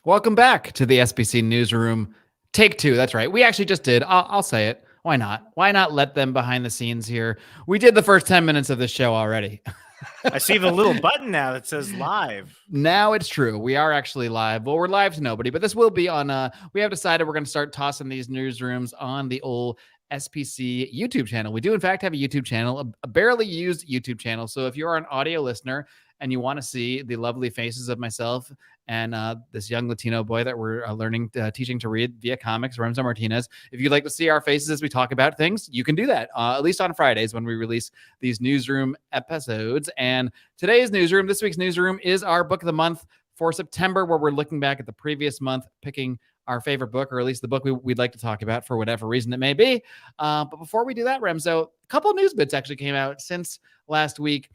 Welcome back to the SPC newsroom. Take two. That's right. We actually just did. I'll say it. Why not? Why not let them behind the scenes here? We did the first 10 minutes of this show already. I see the little button now that says live. Now it's true. We are actually live. Well, we're live to nobody, but this will be on. We have decided we're going to start tossing these newsrooms on the old SPC YouTube channel. We do, in fact, have a YouTube channel, a barely used YouTube channel. So if you're an audio listener and you want to see the lovely faces of myself and this young Latino boy that we're teaching to read via comics, Remzo Martinez, if you'd like to see our faces as we talk about things, you can do that, at least on Fridays when we release these newsroom episodes. And today's newsroom, this week's newsroom, is our book of the month for September, where we're looking back at the previous month, picking our favorite book, or at least the book we'd like to talk about for whatever reason it may be. But before we do that, Remzo, a couple of news bits actually came out since last week,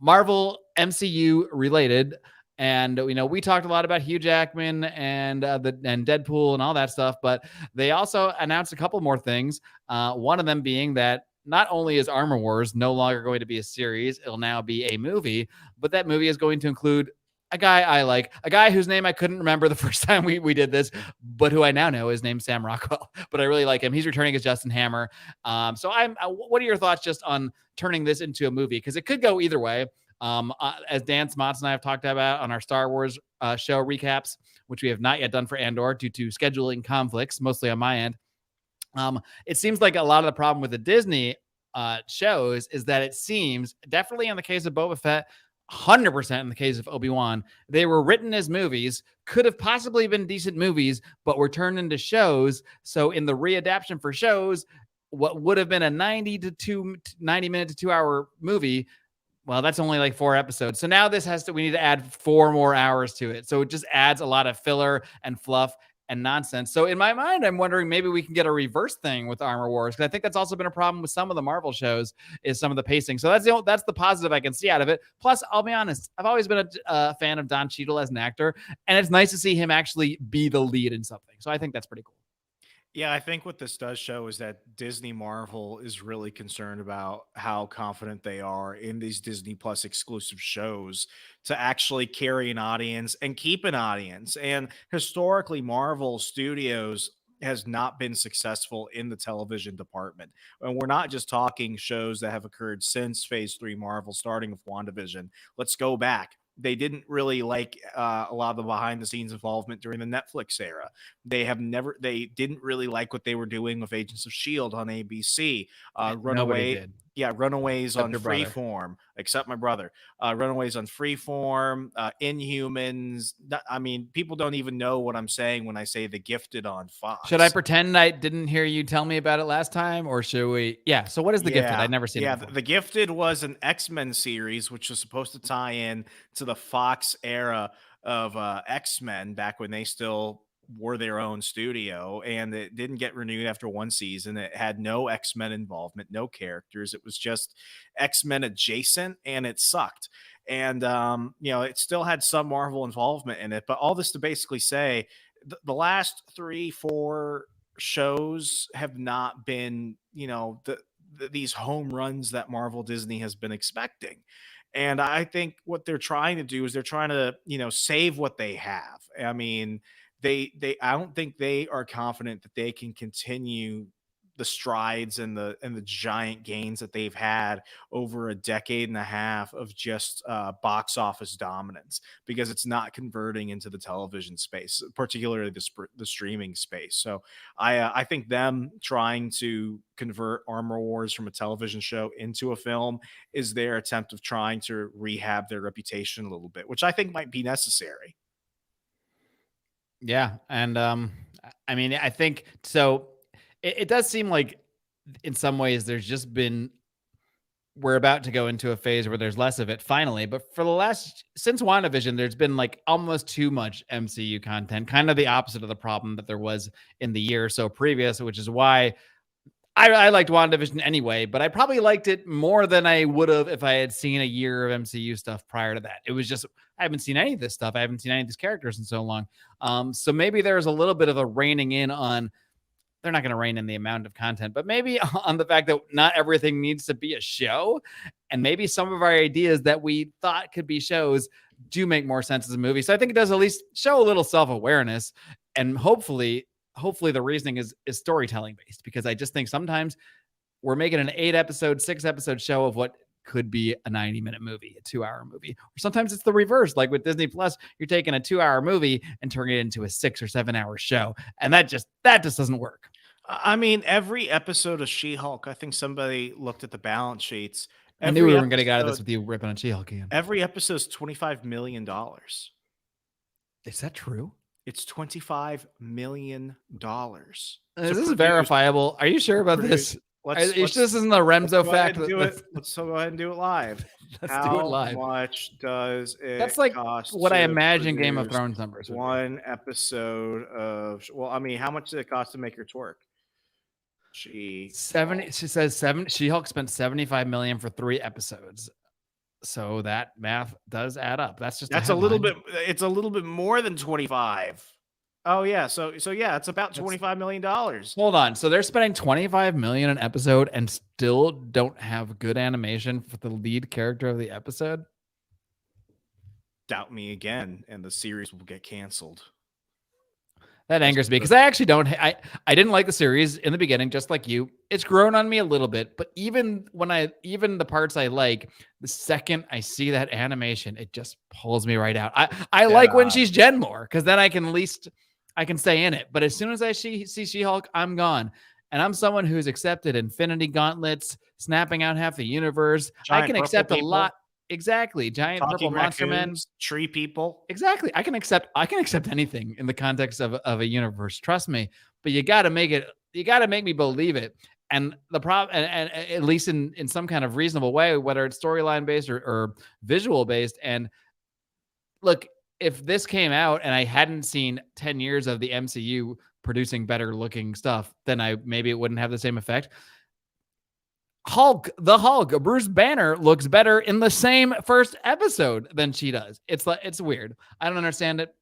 Marvel MCU related. And, we talked a lot about Hugh Jackman and Deadpool and all that stuff, but they also announced a couple more things. One of them being that not only is Armor Wars no longer going to be a series, it'll now be a movie, but that movie is going to include a guy I like, a guy whose name I couldn't remember the first time we did this, but who I now know is named Sam Rockwell. But I really like him. He's returning as Justin Hammer. So what are your thoughts just on turning this into a movie? Because it could go either way. As Dan Smots and I have talked about on our Star Wars show recaps, which we have not yet done for Andor due to scheduling conflicts, mostly on my end. It seems like a lot of the problem with the Disney shows is that it seems, definitely in the case of Boba Fett, 100% in the case of Obi-Wan, they were written as movies, could have possibly been decent movies, but were turned into shows. So in the readaptation for shows, what would have been a 90 minute to 2 hour movie, well, that's only like 4 episodes. So now we need to add 4 more hours to it. So it just adds a lot of filler and fluff and nonsense. So in my mind, I'm wondering maybe we can get a reverse thing with Armor Wars, because I think that's also been a problem with some of the Marvel shows, is some of the pacing. So that's the positive I can see out of it. Plus, I'll be honest, I've always been a fan of Don Cheadle as an actor, and it's nice to see him actually be the lead in something. So I think that's pretty cool. Yeah, I think what this does show is that Disney Marvel is really concerned about how confident they are in these Disney Plus exclusive shows to actually carry an audience and keep an audience. And historically, Marvel Studios has not been successful in the television department. And we're not just talking shows that have occurred since Phase 3 Marvel, starting with WandaVision. Let's go back. They didn't really like a lot of the behind the scenes involvement during the Netflix era. They didn't really like what they were doing with Agents of S.H.I.E.L.D. on ABC. Nobody did. Yeah, Runaways Except on your brother. Freeform, except my brother. Runaways on Freeform, Inhumans. I mean, people don't even know what I'm saying when I say The Gifted on Fox. Should I pretend I didn't hear you tell me about it last time, or should we? Yeah. So what is The Gifted? I'd never seen it before. The Gifted was an X-Men series, which was supposed to tie in to the Fox era of X-Men back when they still were their own studio, and it didn't get renewed after 1 season. It had no X-Men involvement, no characters. It was just X-Men adjacent, and it sucked. And it still had some Marvel involvement in it, but all this to basically say the last 3-4 shows have not been, these home runs that Marvel Disney has been expecting. And I think what they're trying to do is they're trying to, save what they have. I mean, I don't think they are confident that they can continue the strides and the giant gains that they've had over a decade and a half of just box office dominance, because it's not converting into the television space, particularly the streaming space. So I think them trying to convert Armor Wars from a television show into a film is their attempt of trying to rehab their reputation a little bit, which I think might be necessary. Yeah. And I mean, I think so. It does seem like in some ways we're about to go into a phase where there's less of it finally. But since WandaVision, there's been like almost too much MCU content, kind of the opposite of the problem that there was in the year or so previous, which is why I liked WandaVision anyway, but I probably liked it more than I would have if I had seen a year of MCU stuff prior to that. It was just, I haven't seen any of this stuff. I haven't seen any of these characters in so long. So maybe there's a little bit of a reining in on, they're not going to rein in the amount of content, but maybe on the fact that not everything needs to be a show. And maybe some of our ideas that we thought could be shows do make more sense as a movie. So I think it does at least show a little self-awareness, and hopefully the reasoning is storytelling based, because I just think sometimes we're making an 8-episode, 6-episode show of what could be a 90-minute movie, a 2-hour movie. Or sometimes it's the reverse. Like with Disney Plus, you're taking a 2-hour movie and turning it into a 6 or 7-hour show. And that just doesn't work. I mean, every episode of She-Hulk, I think somebody looked at the balance sheets. I knew we Every weren't getting out of this episode, with you ripping on She-Hulk again. every episode's $25 million. Is that true? It's $25 million. Is this verifiable? Are you sure about this? This isn't a Remzo fact. Let's go ahead and do it live. Let's do it live. How much does it That's like cost what I to imagine Game of produce Thrones numbers would be. one episode of, well, I mean, how much did it cost to make her twerk? She says She-Hulk spent $75 million for 3 episodes. So that math does add up. That's a little bit. It's a little bit more than 25. Oh yeah. So yeah, it's about $25 million. Hold on. So they're spending $25 million an episode and still don't have good animation for the lead character of the episode? Doubt me again, and the series will get canceled. That angers me, because I actually don't. I didn't like the series in the beginning, just like you. It's grown on me a little bit, but even the parts I like, the second I see that animation, it just pulls me right out. I like when she's Jen more, because then I can stay in it. But as soon as I see She-Hulk, I'm gone. And I'm someone who's accepted Infinity Gauntlets, snapping out half the universe. I can accept a lot. Exactly. Giant purple monster men, tree people. Exactly. I can accept anything in the context of a universe. Trust me. But you got to make me believe it. And the problem, and at least in some kind of reasonable way, whether it's storyline based or visual based. And look, if this came out and I hadn't seen 10 years of the MCU producing better looking stuff, then maybe it wouldn't have the same effect. The Hulk, Bruce Banner looks better in the same first episode than she does. It's weird. I don't understand it,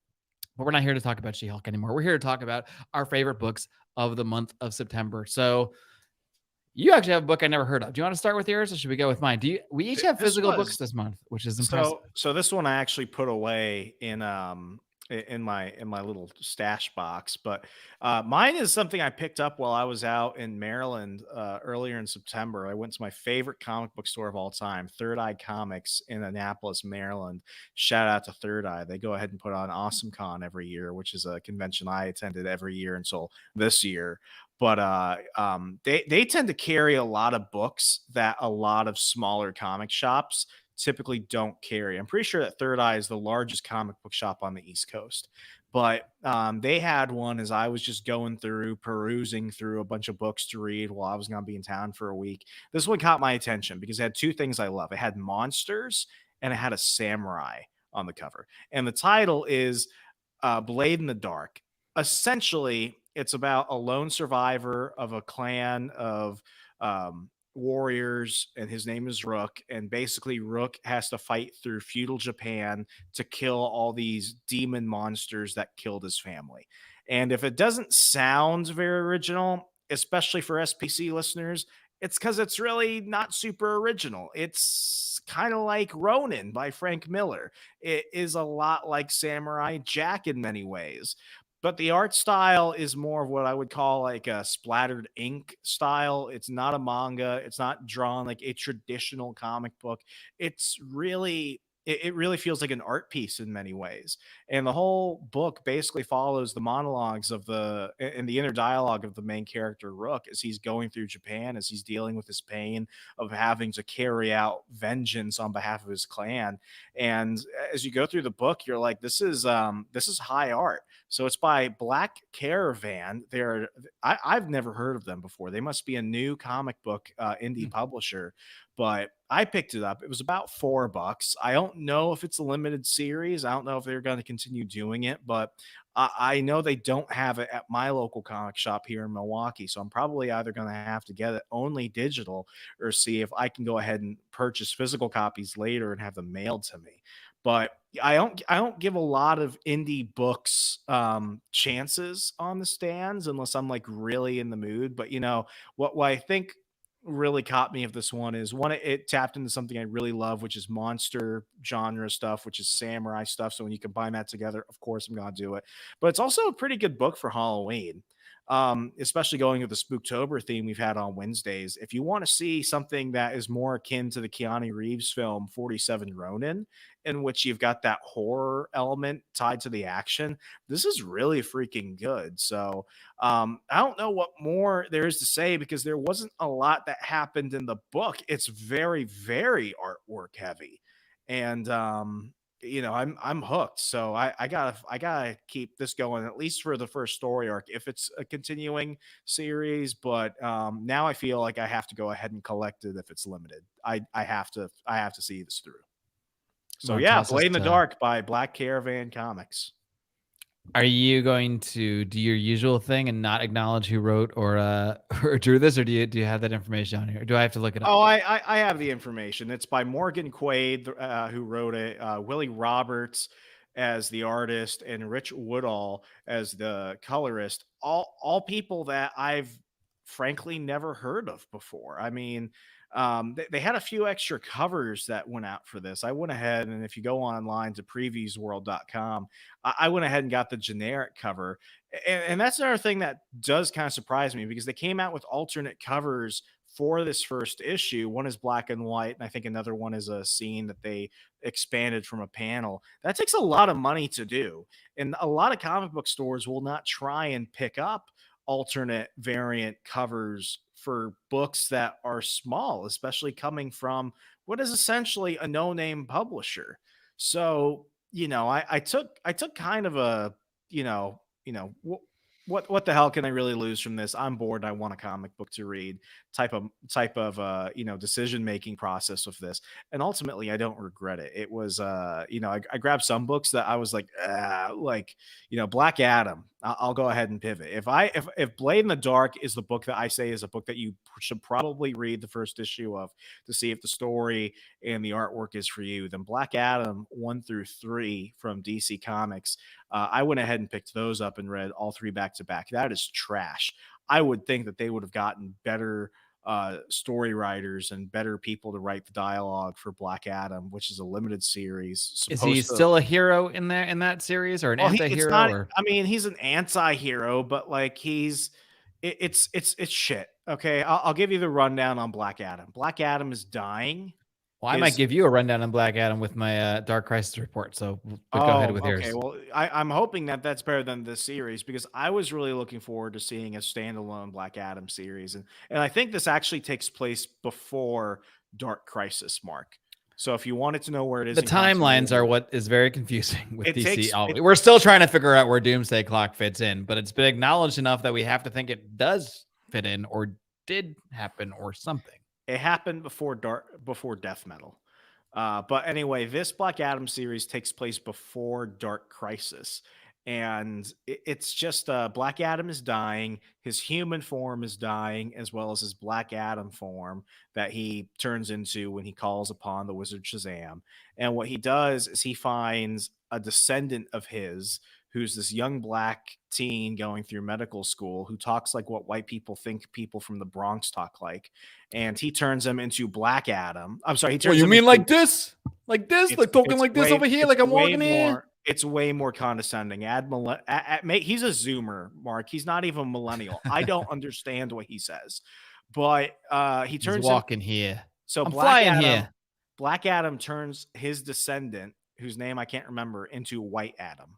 but we're not here to talk about She-Hulk anymore. We're here to talk about our favorite books of the month of September. So you actually have a book I never heard of. Do you want to start with yours, or should we go with mine? We each have physical books this month, which is impressive. So this one I actually put away in my little stash box, but mine is something I picked up while I was out in Maryland earlier in September. I went to my favorite comic book store of all time, Third Eye Comics in Annapolis, Maryland. Shout out to Third Eye. They go ahead and put on Awesome Con every year, which is a convention I attended every year until this year. But they tend to carry a lot of books that a lot of smaller comic shops typically don't carry. I'm pretty sure that Third Eye is the largest comic book shop on the East Coast. But they had one as I was just perusing through a bunch of books to read while I was going to be in town for a week. This one caught my attention because it had 2 things I love. It had monsters and it had a samurai on the cover. And the title is Blade in the Dark. Essentially, it's about a lone survivor of a clan of warriors, and his name is Rook. And basically, Rook has to fight through feudal Japan to kill all these demon monsters that killed his family. And if it doesn't sound very original, especially for SPC listeners, it's because it's really not super original. It's kind of like Ronin by Frank Miller. It is a lot like Samurai Jack in many ways. But the art style is more of what I would call like a splattered ink style. It's not a manga. It's not drawn like a traditional comic book. It's really, it really feels like an art piece in many ways. And the whole book basically follows the monologues of and the inner dialogue of the main character, Rook, as he's going through Japan, as he's dealing with his pain of having to carry out vengeance on behalf of his clan. And as you go through the book, you're like, this is high art. So it's by Black Caravan. I've never heard of them before. They must be a new comic book indie publisher, but I picked it up. It was about $4. I don't know if it's a limited series. I don't know if they're going to continue doing it, but I know they don't have it at my local comic shop here in Milwaukee. So I'm probably either going to have to get it only digital or see if I can go ahead and purchase physical copies later and have them mailed to me. But I don't give a lot of indie books chances on the stands unless I'm like really in the mood. But you know what I think really caught me of this one is one, it tapped into something I really love, which is monster genre stuff, which is samurai stuff. So when you combine that together, of course I'm gonna do it. But it's also a pretty good book for Halloween. Especially going with the Spooktober theme we've had on Wednesdays. If you want to see something that is more akin to the Keanu Reeves film 47 Ronin, in which you've got that horror element tied to the action, this is really freaking good. So I don't know what more there is to say because there wasn't a lot that happened in the book. It's very, very artwork heavy. And I'm hooked. So I gotta keep this going at least for the first story arc if it's a continuing series. But now I feel like I have to go ahead and collect it if it's limited. I have to see this through. I'm So gonna yeah, toss this Blade in the to. Dark by Black Caravan Comics. Are you going to do your usual thing and not acknowledge who wrote or or drew this, or do you have that information on here? Or do I have to look it up? Oh, I have the information. It's by Morgan Quaid, who wrote it. Willie Roberts as the artist, and Rich Woodall as the colorist. All people that I've frankly never heard of before. I mean, they had a few extra covers that went out for this. I went ahead and if you go online to previewsworld.com, I went ahead and got the generic cover. And that's another thing that does kind of surprise me because they came out with alternate covers for this first issue. One is black and white, and I think another one is a scene that they expanded from a panel. That takes a lot of money to do. And a lot of comic book stores will not try and pick up alternate variant covers for books that are small, especially coming from what is essentially a no-name publisher. So, I took kind of a, what the hell can I really lose from this? I'm bored. I want a comic book to read type of decision making process with this, and ultimately I don't regret it. It was I grabbed some books that I was like Black Adam. I'll go ahead and pivot. If Blade in the Dark is the book that I say is a book that you should probably read the first issue of to see if the story and the artwork is for you, then Black Adam 1 through 3 from DC Comics, I went ahead and picked those up and read all three back to back. That is trash. I would think that they would have gotten better story writers and better people to write the dialogue for Black Adam, which is a limited series Is he supposed to. still a hero in that series, or an Well, it's anti-hero, not. or? I mean, he's an anti-hero, but like it's shit. Okay, I'll give you the rundown on Black Adam. Black Adam is dying. Well, I might His give you a rundown on Black Adam with my Dark Crisis report. So, but go ahead Oh, with okay. yours. Well, I'm hoping that that's better than this series because I was really looking forward to seeing a standalone Black Adam series, and I think this actually takes place before Dark Crisis, Mark. So if you wanted to know where it is The in timelines are continuity, what is very confusing with it DC. takes Always, it we're still trying to figure out where Doomsday Clock fits in, but it's been acknowledged enough that we have to think it does fit in, or did happen, or something. it happened before Death Metal. But anyway, this Black Adam series takes place before Dark Crisis. And it's just Black Adam is dying. His human form is dying, as well as his Black Adam form that he turns into when he calls upon the wizard Shazam. And what he does is he finds a descendant of his who's this young black teen going through medical school who talks like what white people think people from the Bronx talk like. And he turns him into Black Adam. I'm sorry, he Well, turns you him mean into like this, like talking like this over here, like I'm walking here. it's way more condescending. He's a Zoomer, Mark. He's not even millennial. I don't understand what he says, but he He's turns him. walking here. So I'm flying here. Black Adam turns his descendant, whose name I can't remember, into White Adam.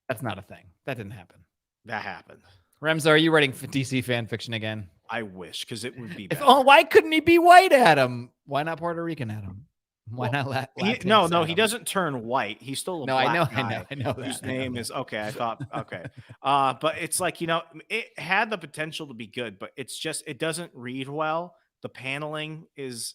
That's not a thing. That didn't happen. That happened. Remzo, are you writing DC fan fiction again? I wish, because it would be If better. why couldn't he be white Adam? Why not Puerto Rican Adam? Why Well, not no, he Adam? doesn't turn white. He's still a No, black I know that. whose name is okay. I thought okay, but it's like it had the potential to be good, but it doesn't read well. The paneling is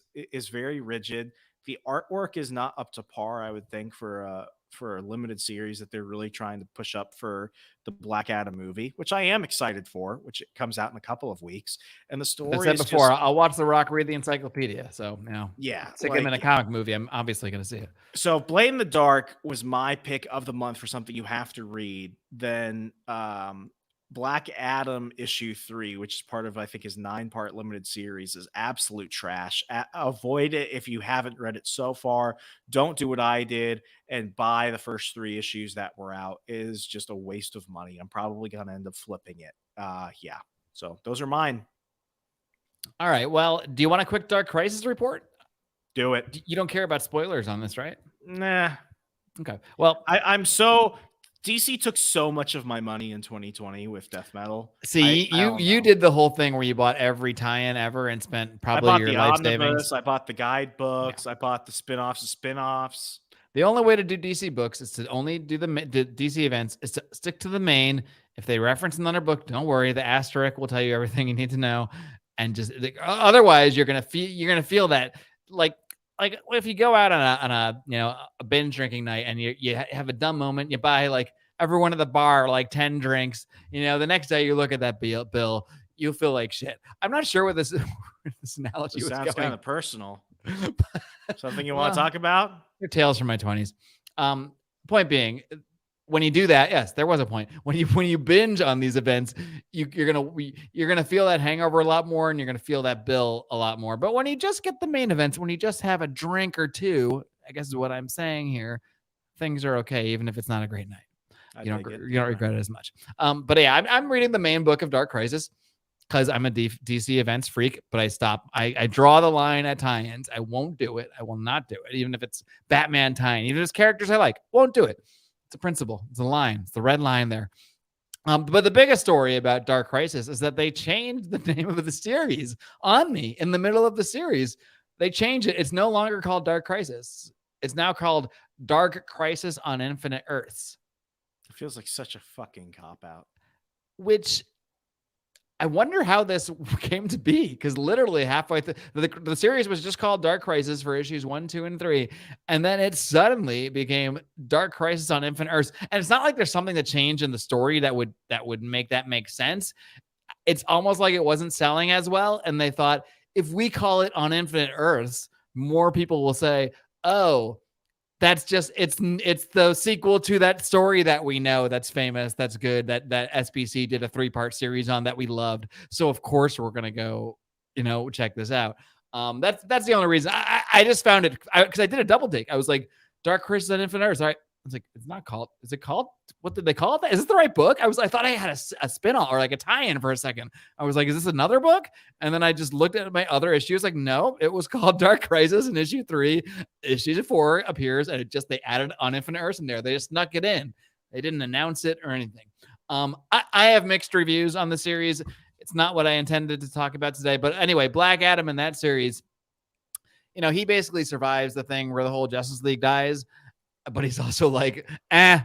very rigid. The artwork is not up to par, I would think, for a limited series that they're really trying to push up for the Black Adam movie, which I am excited for, which it comes out in a couple of weeks. And the I story said is before, just I'll watch The Rock read the encyclopedia. So, yeah, stick him in a comic movie. I'm obviously going to see it. So Blade in the Dark was my pick of the month for something you have to read. Then Black Adam issue 3, which is part of, I think, his 9-part limited series, is absolute trash. Avoid it if you haven't read it so far. Don't do what I did and buy the first 3 issues that were out. It is just a waste of money. I'm probably going to end up flipping it. Yeah. So those are mine. All right. Well, do you want a quick Dark Crisis report? Do it. You don't care about spoilers on this, right? Nah. Okay. Well, I'm so DC took so much of my money in 2020 with death metal. see, you did the whole thing where you bought every tie-in ever and spent probably your life savings. I bought the guidebooks. Yeah. I bought the spinoffs of spinoffs. The only way to do DC books is to only do the DC events, is to stick to the main. If they reference another book, don't worry. The asterisk will tell you everything you need to know. And just otherwise, you're gonna feel that like if you go out on a binge drinking night and you have a dumb moment, you buy like everyone at the bar like 10 drinks. The next day you look at that bill, you feel like shit. I'm not sure what this analogy sounds kind of personal. Something you want to talk about? Your tales from my 20s. Point being, when you do that, yes, there was a point. When you binge on these events, you're gonna feel that hangover a lot more, and you're gonna feel that bill a lot more. But when you just get the main events, when you just have a drink or two, I guess is what I'm saying here, things are okay, even if it's not a great night. You don't regret it as much. But yeah, I'm reading the main book of Dark Crisis because I'm a DC events freak, but I stop. I draw the line at tie-ins. I won't do it. I will not do it, even if it's Batman tie-in, even if it's characters I like, won't do it. It's a principle. It's a line. It's the red line there. But the biggest story about Dark Crisis is that they changed the name of the series on me in the middle of the series. They changed it. It's no longer called Dark Crisis. It's now called Dark Crisis on Infinite Earths. It feels like such a fucking cop-out. Which I wonder how this came to be, because literally halfway through the series was just called Dark Crisis for issues 1, 2, and 3. And then it suddenly became Dark Crisis on Infinite Earths. And it's not like there's something that changed in the story that would make that make sense. It's almost like it wasn't selling as well. And they thought, if we call it On Infinite Earths, more people will say, oh, that's just it's the sequel to that story that we know that's famous, that's good, that SPC did a 3-part series on that we loved. So of course we're gonna go, check this out. That's the only reason. I just found it because I did a double take. I was like, Dark Crisis on Infinite Earths. All right. I was like, it's not called. Is it called? What did they call it? Is this the right book? I thought I had a spin-off or like a tie-in for a second. I was like, is this another book? And then I just looked at my other issues. Like, no, it was called Dark Crisis in issue 3. Issue 4 appears, and they added On Infinite Earths in there. They just snuck it in. They didn't announce it or anything. I have mixed reviews on the series. It's not what I intended to talk about today. But anyway, Black Adam in that series, he basically survives the thing where the whole Justice League dies. But he's also like,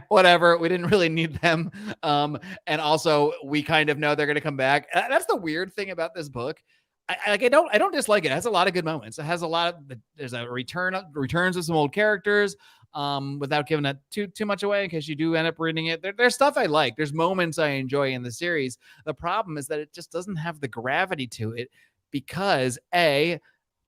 whatever. We didn't really need them. And also we kind of know they're going to come back. That's the weird thing about this book. I don't dislike it. It has a lot of good moments. It has there's a returns of some old characters, without giving it too much away in case you do end up reading it. There's stuff I like. There's moments I enjoy in the series. The problem is that it just doesn't have the gravity to it because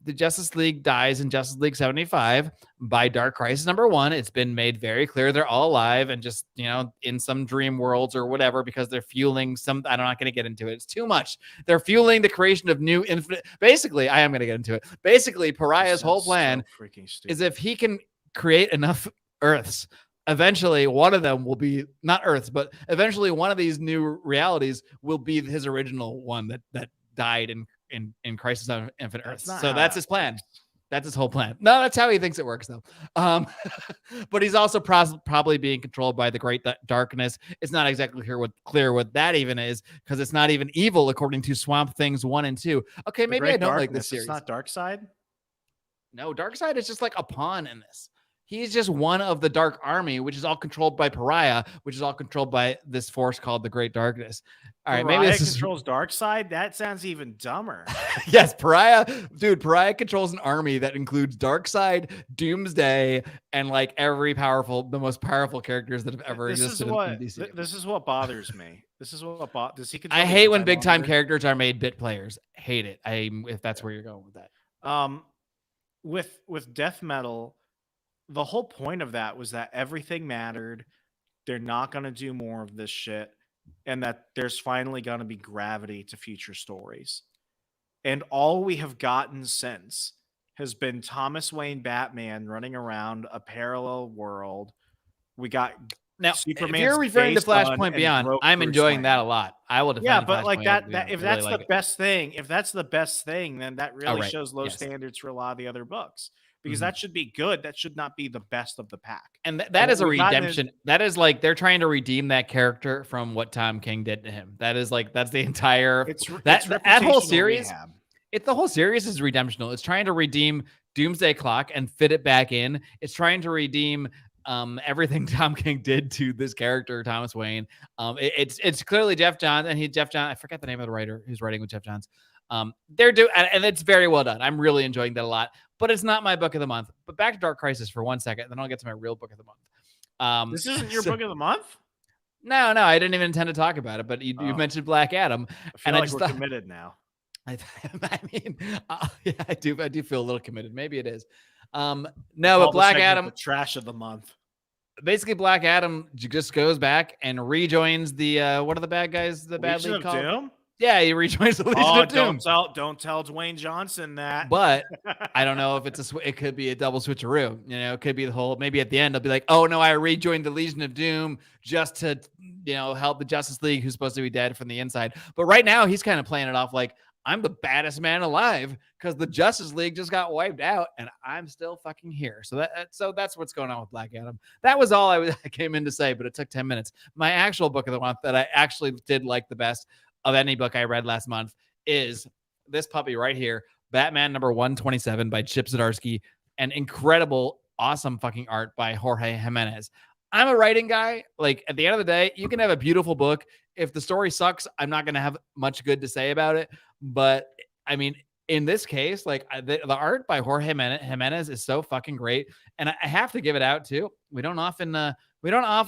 the Justice League dies in Justice League 75 by Dark Crisis #1. It's been made very clear they're all alive and just, in some dream worlds or whatever, because they're fueling I'm not going to get into it. It's too much. They're fueling the creation of new infinite. Basically, I am going to get into it. Basically, Pariah's whole plan is if he can create enough Earths, eventually one of them will be not Earths, but eventually one of these new realities will be his original one that died in Crisis on Infinite Earths. So that's his plan. That's his whole plan. No, that's how he thinks it works, though. But he's also probably being controlled by the Great Darkness. It's not exactly clear what that even is, because it's not even evil according to Swamp Things 1 and 2. Okay, maybe I don't like this series. It's not Darkseid? No, Darkseid is just like a pawn in this. He's just one of the Dark Army, which is all controlled by Pariah, which is all controlled by this force called the Great Darkness. All right, Pariah controls Darkseid? That sounds even dumber. Yes, Pariah controls an army that includes Darkseid, Doomsday, and like the most powerful characters that have ever existed in DC. This is what bothers me. Does he? I hate when big time characters are made bit players. Hate it. If that's where you're going with that. With death metal, the whole point of that was that everything mattered. They're not going to do more of this shit. and that there's finally going to be gravity to future stories. And all we have gotten since has been Thomas Wayne Batman running around a parallel world. We got Now, if you're Superman's referring gay to son Flashpoint and Beyond, broke I'm Bruce enjoying that Wayne. a lot. I will Yeah, defend but like Flashpoint that Beyond. if I really that's the like it. best thing, if that's the best thing, then that Oh, really right. shows low Yes. standards for a lot of the other books because Mhm. that should be good. That should not be the best of the pack. And And that what is a we've gotten is redemption. That is like they're trying to redeem that character from what Tom King did to him. That is like that's the entire it's that whole reputational series. rehab. The whole series is redemptional. It's trying to redeem Doomsday Clock and fit it back in. It's trying to redeem everything Tom King did to this character, Thomas Wayne. It's clearly Jeff Johns, and Jeff Johns. I forget the name of the writer who's writing with Jeff Johns. They're doing, and it's very well done. I'm really enjoying that a lot. But it's not my book of the month. But back to Dark Crisis for 1 second, then I'll get to my real book of the month. This isn't your book of the month? No, I didn't even intend to talk about it. But you mentioned Black Adam, I feel and like I just we're thought, committed now. I mean, yeah, I do feel a little committed. Maybe it is. No, but Black Adam, the trash of the month. Basically, Black Adam just goes back and rejoins the what are the bad guys? The bad Legion league of called? Doom? Yeah, he rejoins the Legion of Doom. Don't tell Dwayne Johnson that. But I don't know if it could be a double switcheroo. You know, it could be the whole. Maybe at the end, they'll be like, "Oh no, I rejoined the Legion of Doom just to help the Justice League, who's supposed to be dead from the inside." But right now, he's kind of playing it off like, I'm the baddest man alive because the Justice League just got wiped out and I'm still fucking here. So that's what's going on with Black Adam. That was all I came in to say, but it took 10 minutes. My actual book of the month that I actually did like the best of any book I read last month is this puppy right here, Batman number 127 by Chip Zdarsky, and incredible, awesome fucking art by Jorge Jimenez. I'm a writing guy. Like at the end of the day, you can have a beautiful book. If the story sucks, I'm not going to have much good to say about it. But I mean, in this case, like the art by Jorge Jimenez is so fucking great, and I have to give it out too. We don't often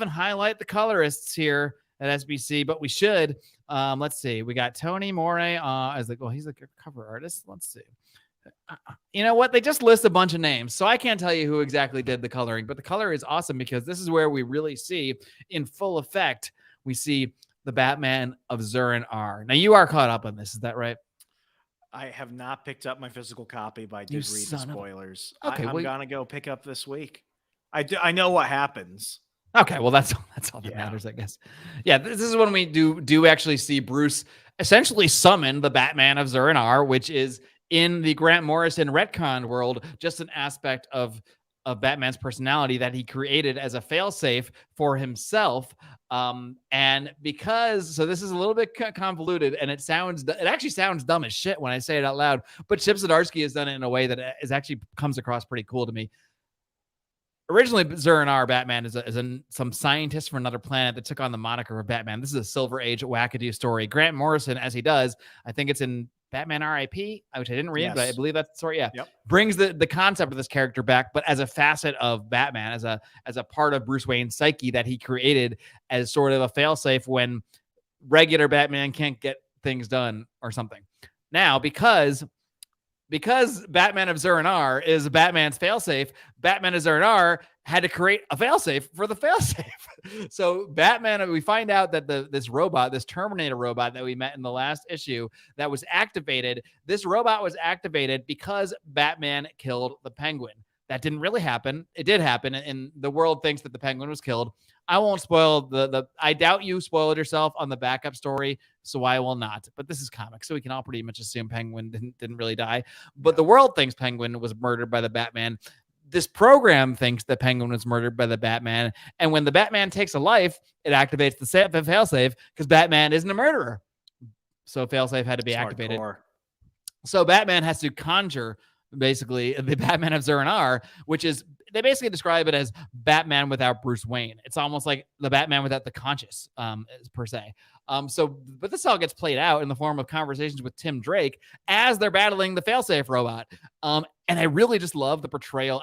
highlight the colorists here at SBC, but we should. Let's see. We got Tony Moray as he's the cover artist. Let's see. You know what? They just list a bunch of names, so I can't tell you who exactly did the coloring, but the color is awesome because this is where we really see in full effect. We see the Batman of Zur-En-Arrh. Now you are caught up on this, is that right? I have not picked up my physical copy, but I did read the spoilers. Okay, I'm gonna go pick up this week. I know what happens. Okay, well that's all that matters, I guess. Yeah, this is when we do actually see Bruce essentially summon the Batman of Zur-En-Arrh, which is in the Grant Morrison retcon world, just an aspect of Batman's personality that he created as a failsafe for himself. And because this is a little bit convoluted, and it actually sounds dumb as shit when I say it out loud, but Chip Zdarsky has done it in a way that is actually comes across pretty cool to me. Originally, Zur-En-Arrh Batman is some scientist from another planet that took on the moniker of Batman. This is a Silver Age wackadoo story. Grant Morrison, as he does, I think it's in Batman R.I.P., which I didn't read, but I believe that's the story. Yeah, yep. Brings the concept of this character back, but as a facet of Batman, as a part of Bruce Wayne's psyche that he created as sort of a failsafe when regular Batman can't get things done or something. Now, because Batman of Zur-En-Arrh is Batman's failsafe, Batman of Zur-En-Arrh had to create a failsafe for the failsafe. So Batman, we find out that this Terminator robot that we met in the last issue that was activated, this robot was activated because Batman killed the Penguin. That didn't really happen. It did happen, and the world thinks that the Penguin was killed. I won't spoil I doubt you spoiled yourself on the backup story, so I will not. But this is comics, so we can all pretty much assume Penguin didn't really die. But the world thinks Penguin was murdered by the Batman. This program thinks that Penguin was murdered by the Batman. And when the Batman takes a life, it activates the failsafe because Batman isn't a murderer. So failsafe had to be activated. Hardcore. So Batman has to conjure basically the Batman of Zur-En-Arrh, which is, they basically describe it as Batman without Bruce Wayne. It's almost like the Batman without the conscious, per se. But this all gets played out in the form of conversations with Tim Drake as they're battling the failsafe robot. And I really just love the portrayal.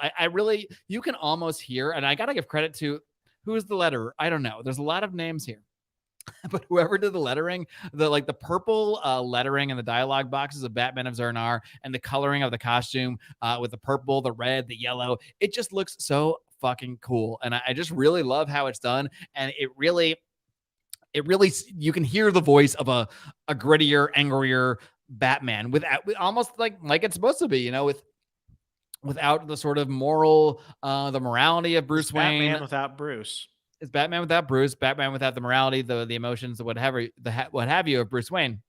You can almost hear, and I got to give credit to who's the letterer. I don't know. There's a lot of names here. But whoever did the lettering, the purple lettering in the dialogue boxes of Batman of Zur-En-Arrh and the coloring of the costume with the purple, the red, the yellow, it just looks so fucking cool. And I just really love how it's done. And it really, it really, you can hear the voice of a grittier, angrier Batman without, almost like it's supposed to be, without the sort of moral, the morality of It's Bruce Batman Wayne. without Bruce. It's Batman without Bruce, Batman without the morality, the emotions, the whatever, what have you of Bruce Wayne.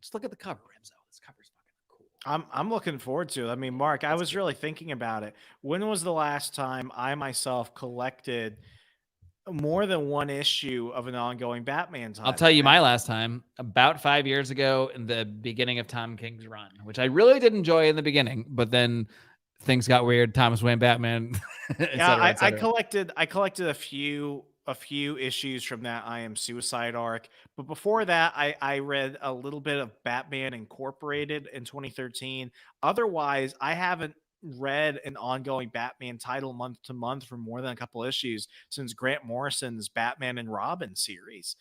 Just look at the cover, Remzo. This cover's fucking cool. I'm looking forward to it. I mean, Mark, I was really thinking about it. When was the last time I myself collected more than one issue of an ongoing Batman title? I'll tell you my last time, about 5 years ago in the beginning of Tom King's run, which I really did enjoy in the beginning, but then things got weird. Thomas Wayne Batman, Yeah, et I cetera. collected a few issues from that I Am Suicide arc, but before that, I read a little bit of Batman Incorporated in 2013. Otherwise, I haven't read an ongoing Batman title month to month for more than a couple issues since Grant Morrison's Batman and Robin series.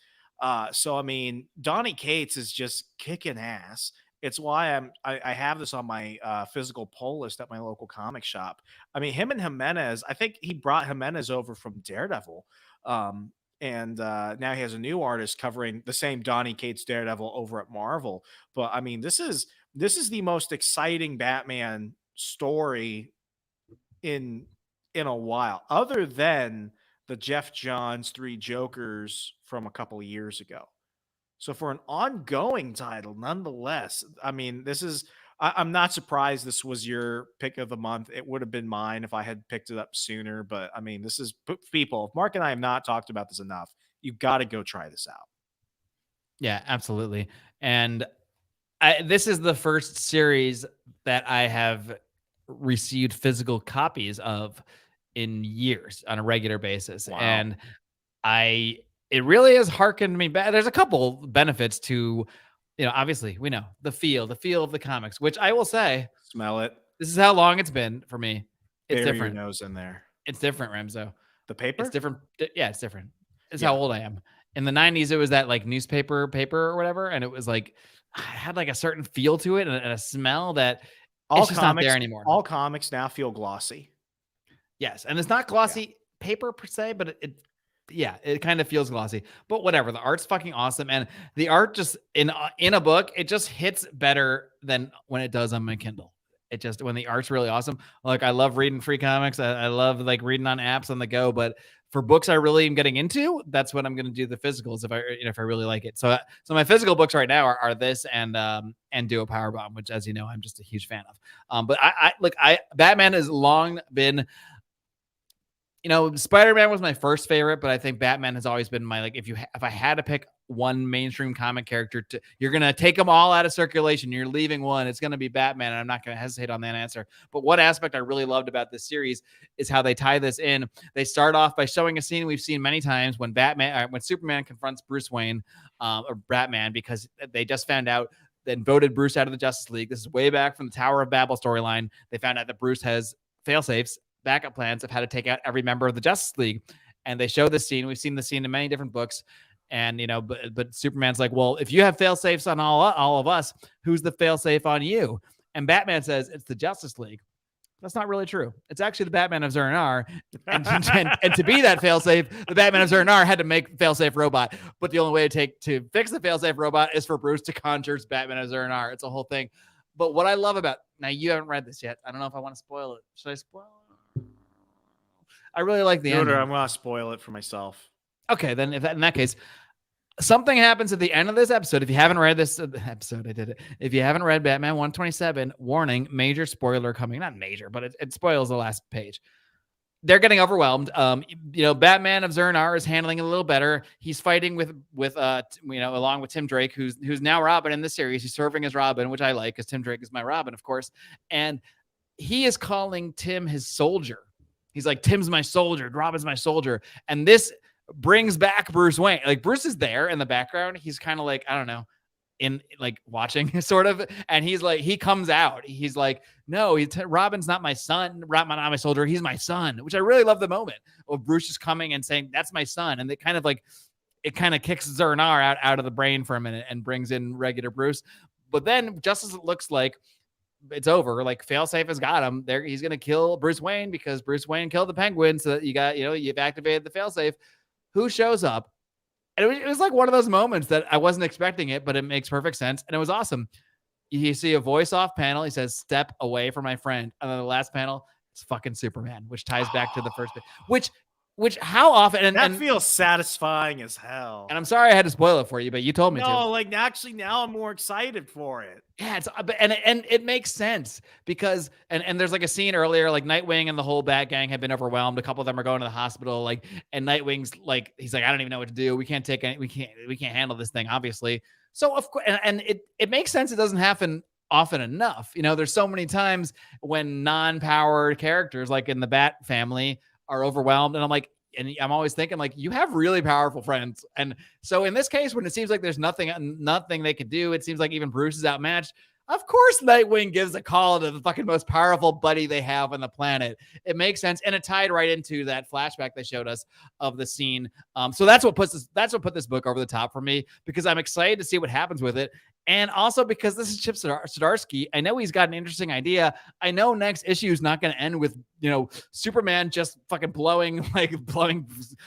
So I mean, Donny Cates is just kicking ass. It's why I have this on my physical pull list at my local comic shop. I mean, him and Jimenez, I think he brought Jimenez over from Daredevil. And now he has a new artist covering the same Donny Cates Daredevil over at Marvel. But I mean, this is the most exciting Batman story in a while, other than the Jeff Johns Three Jokers from a couple of years ago. So for an ongoing title, nonetheless, I mean, I'm not surprised this was your pick of the month. It would have been mine if I had picked it up sooner. But I mean, this is people. If Mark and I have not talked about this enough, you've got to go try this out. Yeah, absolutely. And this is the first series that I have received physical copies of in years on a regular basis. Wow. And it really has harkened me back. There's a couple benefits to, obviously we know the feel of the comics, which I will say, Smell it. this is how long it's been for me. It's Bury different. your nose in there. It's different, Remzo. The paper? It's different. Yeah, it's different. It's Yeah. how old I am. In the 90s, it was that like newspaper paper or whatever. And it was like, it had like a certain feel to it and a smell that it's just not there anymore. All comics now feel glossy. Yes. And it's not glossy paper per se, but it kind of feels glossy, but whatever. The art's fucking awesome. And the art just in a book, it just hits better than when it does on my Kindle. It just, when the art's really awesome. Like, I love reading free comics. I love like reading on apps on the go, but for books I really am getting into, that's what I'm going to do the physicals if I really like it. So my physical books right now are this and Do a Powerbomb, which, as you know, I'm just a huge fan of. But Batman has long been, Spider-Man was my first favorite, but I think Batman has always been my, like, if I had to pick one mainstream comic character you're going to take them all out of circulation, you're leaving one, it's going to be Batman. And I'm not going to hesitate on that answer. But what aspect I really loved about this series is how they tie this in. They start off by showing a scene we've seen many times when Superman confronts Bruce Wayne, or Batman, because they just found out, then voted Bruce out of the Justice League. This is way back from the Tower of Babel storyline. They found out that Bruce has fail-safes, backup plans of how to take out every member of the Justice League. And they show this scene. We've seen the scene in many different books. And, but Superman's like, well, if you have fail safes on all of us, who's the fail safe on you? And Batman says it's the Justice League. That's not really true. It's actually the Batman of Zur-En-Arrh. And to be that fail safe, the Batman of Zur-En-Arrh had to make fail safe robot. But the only way to fix the fail safe robot is for Bruce to conjure Batman of Zur-En-Arrh. It's a whole thing. But what I love about, now you haven't read this yet. I don't know if I want to spoil it. Should I spoil it? I really like the ending. I'm going to spoil it for myself. Okay, then in that case, something happens at the end of this episode. If you haven't read this episode, I did it. If you haven't read Batman 127, warning, major spoiler coming. Not major, but it spoils the last page. They're getting overwhelmed. Batman of Zur-En-Arrh is handling it a little better. He's fighting with along with Tim Drake, who's now Robin in this series. He's serving as Robin, which I like because Tim Drake is my Robin, of course. And he is calling Tim his soldier. He's like, Tim's my soldier, Robin's my soldier. And this brings back Bruce Wayne. Like, Bruce is there in the background. He's kind of like, I don't know, in like watching sort of. And he's like, he comes out. He's like, no, Robin's not my son. Robin's not my soldier. He's my son, which I really love the moment of Bruce just coming and saying, that's my son. And it kind of kicks Zur-En-Arrh out of the brain for a minute and brings in regular Bruce. But then just as it looks like it's over, like failsafe has got him there, he's going to kill Bruce Wayne because Bruce Wayne killed the Penguin. So that you've activated the failsafe. Who shows up And it was like one of those moments that I wasn't expecting it, but it makes perfect sense. And it was awesome. You see a voice off panel. He says, "Step away from my friend." And then the last panel, it's fucking Superman, which ties back to the first bit, which how often, That feels satisfying as hell. and I'm sorry I had to spoil it for you, but you told me to. No, like actually now I'm more excited for it. Yeah, and it makes sense because and there's like a scene earlier, like Nightwing and the whole Bat Gang have been overwhelmed. A couple of them are going to the hospital, like, and Nightwing's like, he's like, I don't even know what to do. We can't we can't handle this thing, obviously. So of course, and it makes sense. It doesn't happen often enough. You know, there's so many times when non-powered characters, like in the Bat family, are overwhelmed, and I'm always thinking, like, you have really powerful friends. And so in this case, when it seems like there's nothing they could do, it seems like even Bruce is outmatched. Of course, Nightwing gives a call to the fucking most powerful buddy they have on the planet. It makes sense, and it tied right into that flashback they showed us of the scene. So that's what put this book over the top for me, because I'm excited to see what happens with it, and also because this is Chip Zdarsky. I know he's got an interesting idea. I know next issue is not going to end with Superman just fucking blowing,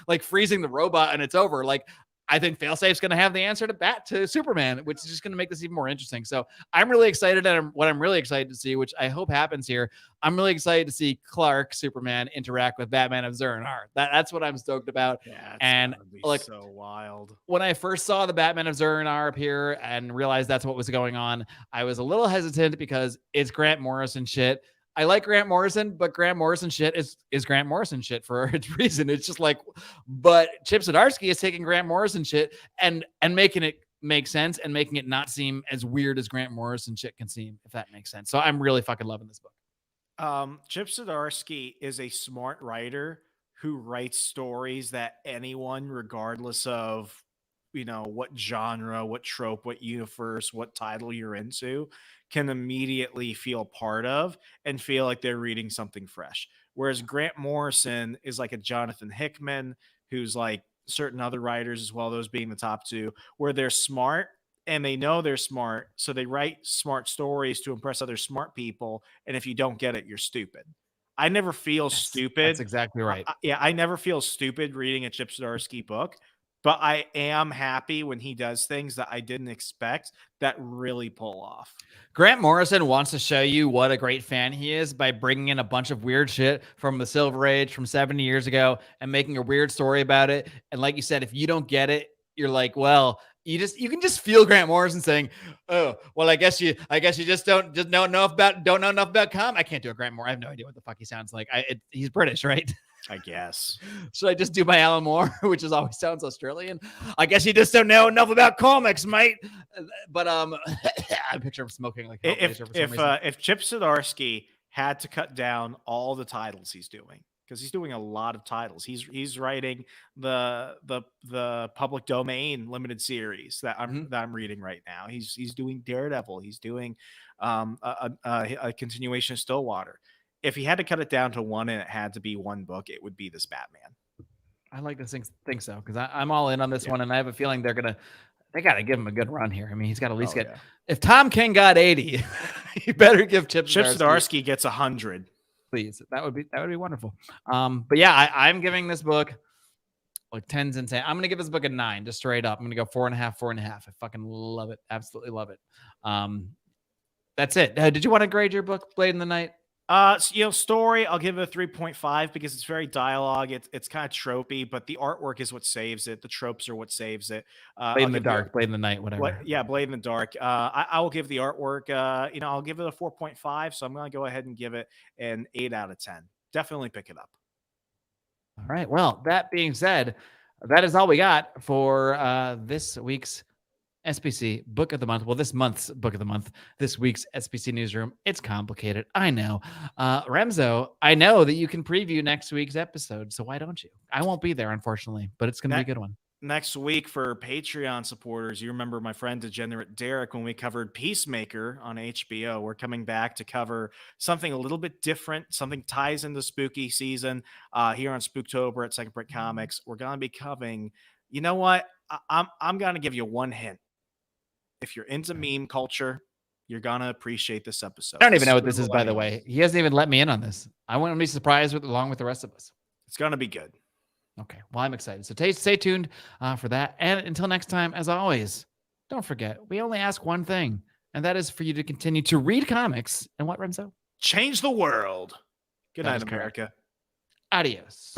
like freezing the robot, and it's over. Like, I think Failsafe's going to have the answer to Superman, which is just going to make this even more interesting. So I'm really excited. And what I'm really excited to see, which I hope happens here, I'm really excited to see Clark Superman interact with Batman of Zur-En-Arrh. That's what I'm stoked about. Yeah, and like, so wild. When I first saw the Batman of Zur-En-Arrh appear and realized that's what was going on, I was a little hesitant because it's Grant Morrison shit. I like Grant Morrison, but Grant Morrison shit is Grant Morrison shit for a reason. It's just like, but Chip Zdarsky is taking Grant Morrison shit and making it make sense and making it not seem as weird as Grant Morrison shit can seem, if that makes sense. So I'm really fucking loving this book. Chip Zdarsky is a smart writer who writes stories that anyone, regardless of what genre, what trope, what universe, what title you're into, can immediately feel part of and feel like they're reading something fresh. Whereas Grant Morrison is like a Jonathan Hickman, who's like certain other writers as well, those being the top two, where they're smart and they know they're smart, so they write smart stories to impress other smart people. And if you don't get it, you're stupid. I never feel stupid. That's exactly right. I never feel stupid reading a Chip Zdarsky book, but I am happy when he does things that I didn't expect that really pull off. Grant Morrison wants to show you what a great fan he is by bringing in a bunch of weird shit from the Silver Age from 70 years ago and making a weird story about it. And like you said, if you don't get it, you're like, well, you can just feel Grant Morrison saying, "Oh, well, I guess you just don't know enough about I can't do a Grant Moore. I have no idea what the fuck he sounds like. He's British, right? I guess. Should I just do my Alan Moore, which always sounds Australian? I guess you just don't know enough about comics, mate. But I picture him smoking like if Chip Zdarsky had to cut down all the titles he's doing, because he's doing a lot of titles. He's writing the public domain limited series that I'm reading right now. He's doing Daredevil. He's doing a continuation of Stillwater. If he had to cut it down to one and it had to be one book, it would be this Batman. I like to think so, because I'm all in on this one, and I have a feeling they got to give him a good run here. I mean, he's got to at least get. Yeah. If Tom King got 80, you better give Chip Zdarsky gets 100. Please, that would be wonderful. But yeah, I'm giving this book like 10s and 10. I'm gonna give this book a 9, just straight up. I'm gonna go 4.5. I fucking love it, absolutely love it. That's it. Did you want to grade your book, Blade in the Night? Story, I'll give it a 3.5 because it's very dialogue. It's kind of tropey, but the artwork is what saves it. The tropes are what saves it. Blade in the Dark, Blade in the Night, whatever. Blade in the Dark. I will give the artwork, I'll give it a 4.5. So I'm going to go ahead and give it an 8 out of 10. Definitely pick it up. All right. Well, that being said, that is all we got for this week's SPC Book of the Month. Well, this month's Book of the Month, this week's SPC Newsroom. It's complicated. I know. Remzo, I know that you can preview next week's episode, so why don't you? I won't be there, unfortunately, but it's going to be a good one. Next week for Patreon supporters, you remember my friend Degenerate Derek when we covered Peacemaker on HBO. We're coming back to cover something a little bit different, something ties into spooky season here on Spooktober at Second Print Comics. We're going to be covering, you know what? I'm going to give you one hint. If you're into meme culture, you're going to appreciate this episode. I don't even know what this is, by the way. He hasn't even let me in on this. I want to be surprised along with the rest of us. It's going to be good. Okay. Well, I'm excited. So stay tuned for that. And until next time, as always, don't forget, we only ask one thing, and that is for you to continue to read comics. And what, Renzo? Change the world. Good That night, is correct. America. Adios.